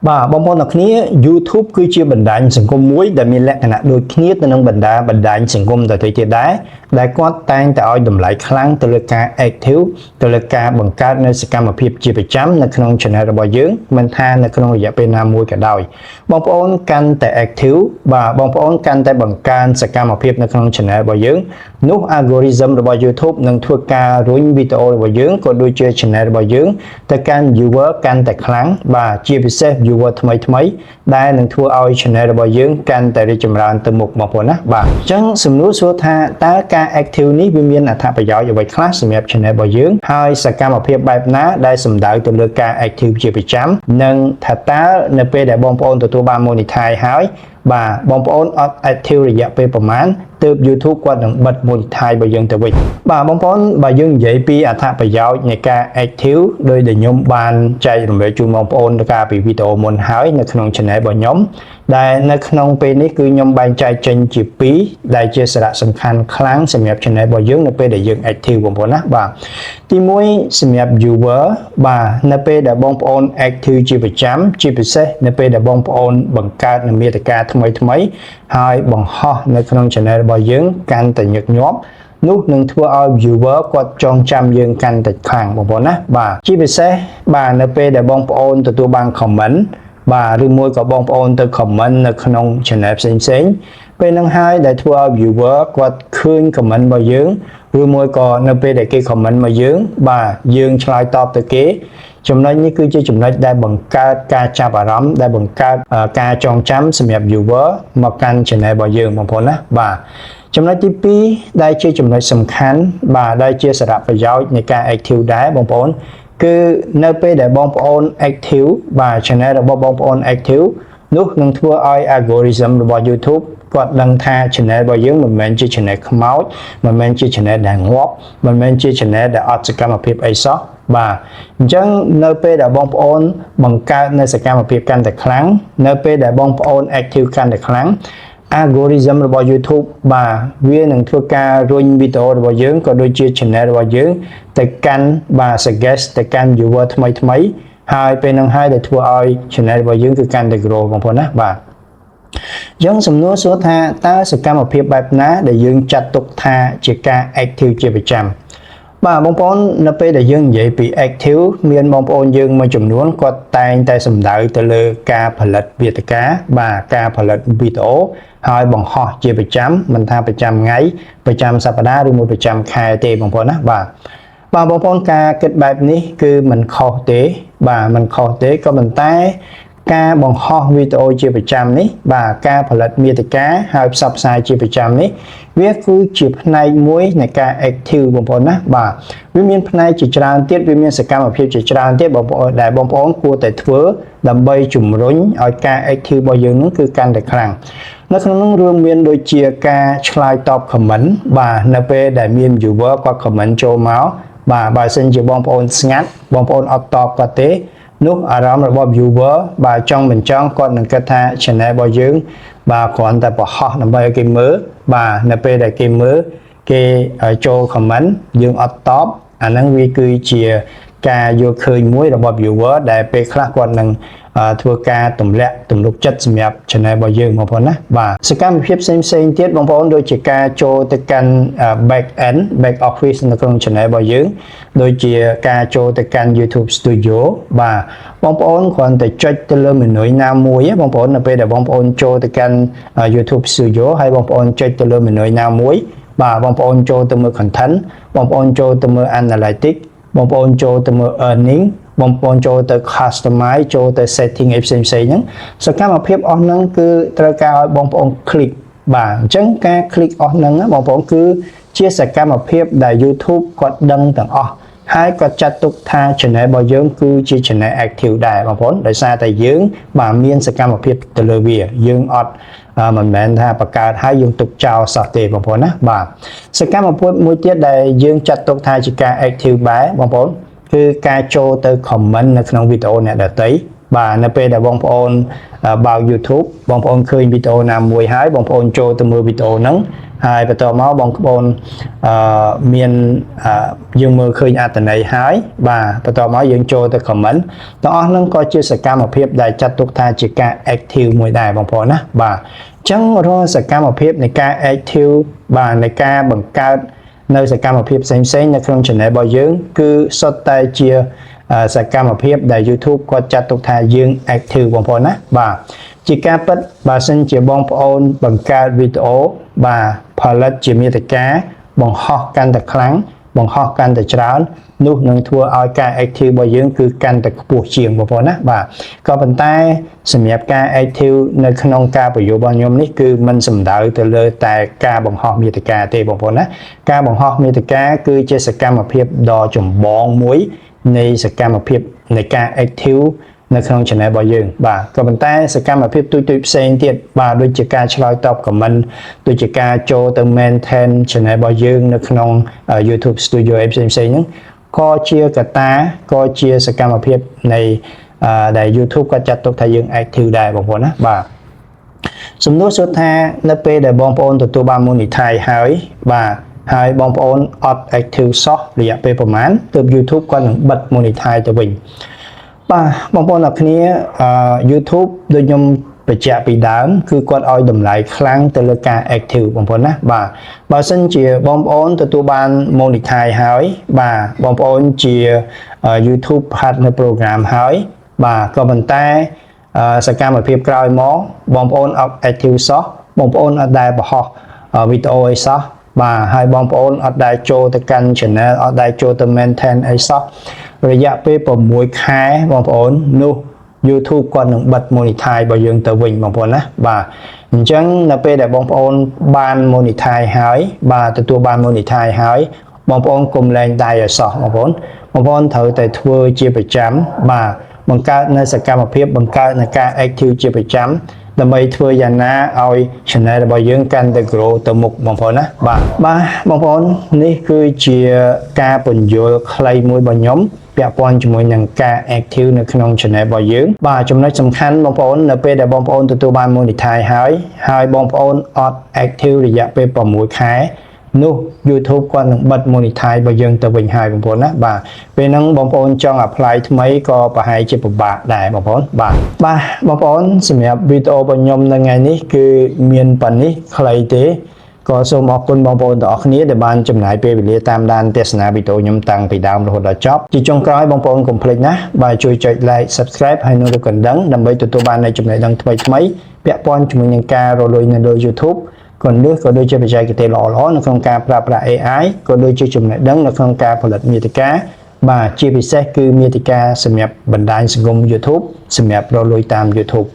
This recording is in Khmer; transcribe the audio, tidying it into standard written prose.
បាទបងប្អូនអ្នកគ្នា YouTube គឺជាបណ្ដាញសង្គមមួយដែលមានលក្ខណៈដូចគ្នាទៅនឹងបណ្ដាញសង្គមដទៃទៀតដែរដែលគាត់តែងតែឲ្យតម្លៃខ្លាំងទៅលើការ active ទៅលើការបង្កើតនៅសកម្មភាពជាប្រចាំនៅក្នុង channel របស់យើងមិនថានៅក្នុងរយៈពេលណាមួយក៏ដោយបងប្អូនកាន់តែ active បាទបងប្អូនកាន់តែបង្កើនសកម្មភាពនៅក្នុង channel របស់យើងនោះ algorithm របស់ YouTube នឹងធ្វើការរុញវីដេអូរបស់យើងក៏ដូចជា channel របស់យើងទៅកាន់ viewer កាន់តែខ្លាំងបាទជាពិសេស viewer ថ្មីដែលនឹងធ្វើឲ្យ channel របស់យើងកាន់តែរីកចម្រើនទៅមុខបងប្អូនណាបាទអញ្ចឹងសំណួរសួរថាតើការ active នេះវាមានអត្ថប្រយោជន៍អ្វីខ្លះសម្រាប់ channel របស់យើងហើយសកម្មភាពបែបណាដែលសំដៅទៅលើការ active ជាប្រចាំនិងថាតើនៅពេលដែលបងប្អូនទទួលបាន monetize ហើយបាទបងប្អូនអត់ active រយៈពេលប្រហែលទើប YouTube គាត់នឹងបិទ monetize របស់យើងទៅវិញបាទបងប្អូនបើយើងនិយាយពីអត្ថប្រយោជន៍នៃការ active ដោយដែលខ្ញុំបានចែករំលែកជូនបងប្អូនទៅកាលពីវីដេអូមុនហើយនៅក្នុង channel របស់ខ្ញុំដែលនៅក្នុងពេលនេះគឺខ្ញុំបែងចែកចេញជា2ដែលជាសារៈសំខាន់ខ្លាំងសម្រាប់ channel របស់យើងនៅពេលដែលយើង active បងប្អូនណាបាទទី1សម្រាប់ viewer បាទនៅពេលដែលបងប្អូន active ជាប្រចាំជាពិសេសនៅពេលដែលបងប្អូនបង្កើតនូវមាតិកាថ្មីហើយបង្ហោះនៅក្នុង channel របស់យើងកាន់តែញឹកញាប់នោះនឹងធ្វើឲ្យ viewer គាត់ចងចាំយើងកាន់តែខ្លាំងបងប្អូនណាបាទជាពិសេសបាទនៅពេលដែលបងប្អូនទទួលបាន comment បាទឬមួយក៏បងប្អូនទៅ comment នៅក្នុង channel ផ្សេងពេលហ្នឹងហើយដែលធ្វើឲ្យ viewer គាត់ឃើញ comment របស់យើងឬមួយក៏នៅពេលដែលគេ comment មកយើងបាទយើងឆ្លើយតបទៅគេចំណុចនេះគឺជាចំណុចដែលបង្កើតការចាប់អារម្មណ៍ដែលបង្កើតការចងចាំសម្រាប់ viewer មកកាន់ channel របស់យើងបងប្អូនណាបាទចំណុចទី2ដែលជាចំណុចសំខាន់បាទដែលជាសារៈប្រយោជន៍នៃការ active ដែរបងប្អូនគឺនៅពេលដែលបងប្អូន active បាទ channel របស់បងប្អូន active នោះនឹងធ្វើឲ្យ algorithm របស់ YouTube គាត់ដឹងថា channel របស់យើងមិនមែនជា channel ខ្មោចមិនមែនជា channel ដែលងាប់មិនមែនជា channel ដែលអត់សកម្មភាពអីសោះបាទអញ្ចឹងនៅពេលដែលបងប្អូនបង្កើតនៅសកម្មភាពកាន់តែខ្លាំងនៅពេលដែលបងប្អូន active កាន់តែខ្លាំង algorithm របស់ YouTube បាទវានឹងធ្វើការរុញវីដេអូរបស់យើងក៏ដូចជា channel របស់យើងទៅកាន់បាទ suggest ទៅកាន់ viewer ថ្មីហើយពេលហ្នឹងហើយដែលធ្វើឲ្យ channel របស់យើងគឺកាន់តែ grow បងប្អូនណាបាទយើងសំណួរសួរថាតើសកម្មភាពបែបណាដែលយើងចាត់ទុកថាជាការ active ជាប្រចាំបាទបងប្អូននៅពេលដែលយើងនិយាយពី active មានបងប្អូនយើងមួយចំនួនគាត់តែងតែសំដៅទៅលើការផលិតមាតិកាបាទការផលិតវីដេអូហើយបង្ហោះជាប្រចាំមិនថាប្រចាំថ្ងៃប្រចាំសប្តាហ៍ឬមួយប្រចាំខែទេបងប្អូនណាបាទបងប្អូនការគិតបែបនេះគឺមិនខុសទេបាទមិនខុសទេក៏ប៉ុន្តែការបង្ហោះវីដេអូជាប្រចាំនេះបាទការផលិតមាតិកាហើយផ្សព្វផ្សាយជាប្រចាំនេះវាគឺជាផ្នែកមួយនៃការ active បងប្អូនណាបាទវាមានផ្នែកជាច្រើនទៀតវាមានសកម្មភាពជាច្រើនទៀតបងប្អូនដែលបងប្អូនគួរតែធ្វើដើម្បីជំរុញឲ្យការ active របស់យើងនឹងគឺកាន់តែខ្លាំងនៅក្នុងនោះរួមមានដូចជាការឆ្លើយតប comment បាទនៅពេលដែលមាន viewer គាត់ comment ចូលមកបាទបើសិនជាបងប្អូនស្ងាត់បងប្អូនអត់តបគាត់ទេនោះអារម្មណ៍របស់ viewer បាទចង់មិនចង់គាត់នឹងគិតថា channel របស់យើងបាទគ្រាន់តែបង្ហោះដើម្បីឲ្យគេមើលបាទនៅពេលដែលគេមើលគេចូល comment យើងអត់តបអាហ្នឹងវាគឺជាការយល់ឃើញមួយរបស់ viewer ដែលពេលខ្លះគាត់នឹងធ្វើការទម្លាក់ទំនុកចិត្តសម្រាប់ channel របស់យើងបងប្អូនណាបាទសកម្មភាពផ្សេងទៀតបងប្អូនដូចជាការចូលទៅកាន់ back office នៅក្នុង channel របស់យើងដូចជាការចូលទៅកាន់ YouTube Studio បាទបងប្អូនគ្រាន់តែចុចទៅលើ menu ណាមួយបងប្អូននៅពេលដែលបងប្អូនចូលទៅកាន់ YouTube Studio ហើយបងប្អូនចុចទៅលើ menu ណាមួយបាទបងប្អូនចូលទៅមើល content បងប្អូនចូលទៅមើល analytics បងប្អូនចូលទៅមើល earning បងប្អូនចូលទៅ customize ចូលទៅ setting អីផ្សេងហ្នឹងសកម្មភាពអស់ហ្នឹងគឺត្រូវការឲ្យបងប្អូន click បាទអញ្ចឹងការ click អស់ហ្នឹងបងប្អូនគឺជាសកម្មភាពដែល YouTube គាត់ដឹងទាំងអស់ហើយគាត់ចាត់ទុកថា channel របស់យើងគឺជា channel active ដែរបងប្អូនដោយសារតែយើងបាទមានសកម្មភាពទៅលើវាយើងអត់មិនមែនថាបង្កើតហើយយើងទុកចោលសោះទេបងប្អូនណាបាទសកម្មភាពមួយទៀតដែលយើងចាត់ទុកថាជាការ active ដែរបងប្អូនគឺការចូលទៅ comment នៅក្នុងវីដេអូអ្នកដទៃ បាទនៅពេលដែលបងប្អូនបើក YouTube បងប្អូនឃើញវីដេអូណាមួយហើយបងប្អូនចូលទៅមើលវីដេអូហ្នឹងហើយបន្តមកបងប្អូនមានយើងមើលឃើញអត្ថន័យហើយបាទបន្តមកយើងចូលទៅ comment ទាំងអស់ហ្នឹងក៏ជាសកម្មភាពដែលចាត់ទុកថាជាការ active មួយដែរបងប្អូនណាបាទអញ្ចឹងរាល់សកម្មភាពនៃការ active បាទនៃការបង្កើតនៅសកម្មភាពផ្សេងៗនៅក្នុង channel របស់យើងគឺសុទ្ធតែជាសកម្មភាពដែល YouTube គាត់ចាត់ទុកថាយើង active បងប្អូនណាបាទជាការពិតបើសិនជាបងប្អូនបង្កើតវីដេអូបាទផលិតជាមាតិកាបង្ហោះកាន់តែខ្លាំងបង្ហោះកាន់តែច្រើននោះនឹងធ្វើឲ្យការ active របស់យើងគឺកាន់តែខ្ពស់ជាងបងប្អូនណាបាទក៏ប៉ុន្តែសម្រាប់ការ active នៅក្នុងការបញ្យល់របស់ខ្ញុំនេះគឺមិនសំដៅទៅលើតែការបង្ហោះមាតិកាទេបងប្អូនណាការបង្ហោះមាតិកាគឺជាសកម្មភាពដ៏ចម្បងមួយនៃសកម្មភាពនៃការ active នៅក្នុង channel របស់យើងបាទក៏ប៉ុន្តែសកម្មភាពទូទៅផ្សេងទៀតបាទដូចជាការឆ្លើយតប comment ដូចជាការចូលទៅ maintain channel របស់យើងនៅក្នុង YouTube Studio ផ្សេងៗហ្នឹងក៏ជាកត្តាក៏ជាសកម្មភាពនៃដែល YouTube ក៏ចាត់ទុកថាយើង active ដែរបងប្អូនណាបាទសំណួរសួរថានៅពេលដែលបងប្អូនទទួលបាន monetize ហើយបាទហើយបងប្អូនអត់ active សោះរយៈពេលប្រហែលទើប YouTube គាត់នឹងបិទ monetize ទៅវិញបាទបងប្អូនអ្នកគ្នាYouTube ដូចខ្ញុំបញ្ជាក់ពីដើមគឺគាត់ឲ្យតម្លៃខ្លាំងទៅលើការ active បងប្អូនណាបាទបើសិនជាបងប្អូនទទួលបាន monetize ហើយបាទបងប្អូនជា YouTube partner program ហើយបាទក៏ប៉ុន្តែសកម្មភាពក្រោយមកបងប្អូនអត់ active សោះបងប្អូនអត់ដែលបង្ហោះវីដេអូអីសោះបាទហើយបងប្អូនអត់ដែលចូលទៅកាន់ channel អត់ដែលចូលទៅ maintain អីសោះរយៈពេល6ខែបងប្អូននោះ YouTube គាត់នឹងបិទ monetize របស់យើងទៅវិញបងប្អូនណាបាទអញ្ចឹងនៅពេលដែលបងប្អូនបាន monetize ហើយបាទទទួលបាន monetize ហើយបងប្អូនកុំលែងដៃឲ្យសោះបងប្អូនត្រូវតែធ្វើជាប្រចាំបាទបង្កើតនៅសកម្មភាពបង្កើតនៅការ active ជាប្រចាំដើម្បីធ្វើយ៉ាងណាឲ្យ channel របស់យើងកាន់តែ grow ទៅមុខបងប្អូនណាបាទបងប្អូននេះគឺជាការពន្យល់ខ្លីមួយរបស់ខ្ញុំពាក់ព័ន្ធជាមួយនឹងការ active នៅក្នុង channel របស់យើងបាទចំណុចសំខាន់បងប្អូននៅពេលដែលបងប្អូនទទួលបាន monetize ហើយបងប្អូនអត់ active រយៈពេល6ខែនោះ YouTube គាត់នឹងបិទ monetize របស់យើងទៅវិញហើយបងប្អូនណាបាទពេលហ្នឹងបងប្អូនចង់ apply ថ្មីក៏ប្រហែលជាពិបាកដែរបងប្អូនបាទបងប្អូនសម្រាប់វីដេអូរបស់ខ្ញុំនៅថ្ងៃនេះគឺមានប៉ុណ្នេះខ្លីទេក៏សូមអរគុណបងប្អូនទាំងអស់គ្នាដែលបានចំណាយពេលវេលាតាមដានទស្សនាវីដេអូខ្ញុំតាំងពីដើមរហូតដល់ចប់ជាចុងក្រោយបងប្អូនកុំភ្លេចណាបាទជួយចុច like subscribe ហើយនិងរូបកណ្ដឹងដើម្បីទទួលបាននូវចំណេះដឹងថ្មីៗពាក់ព័ន្ធជាមួយនឹងការរកលុយនៅលើ YouTube ក៏ដូចជាបច្ចេកទេសល្អៗនៅក្នុងការប្រើប្រាស់ AI ក៏ដូចជាចំណេះដឹងនៅក្នុងការផលិតមាតិកាបាទជាពិសេសគឺមាតិកាសម្រាប់បណ្ដាញសង្គម YouTube សម្រាប់រកលុយតាម YouTube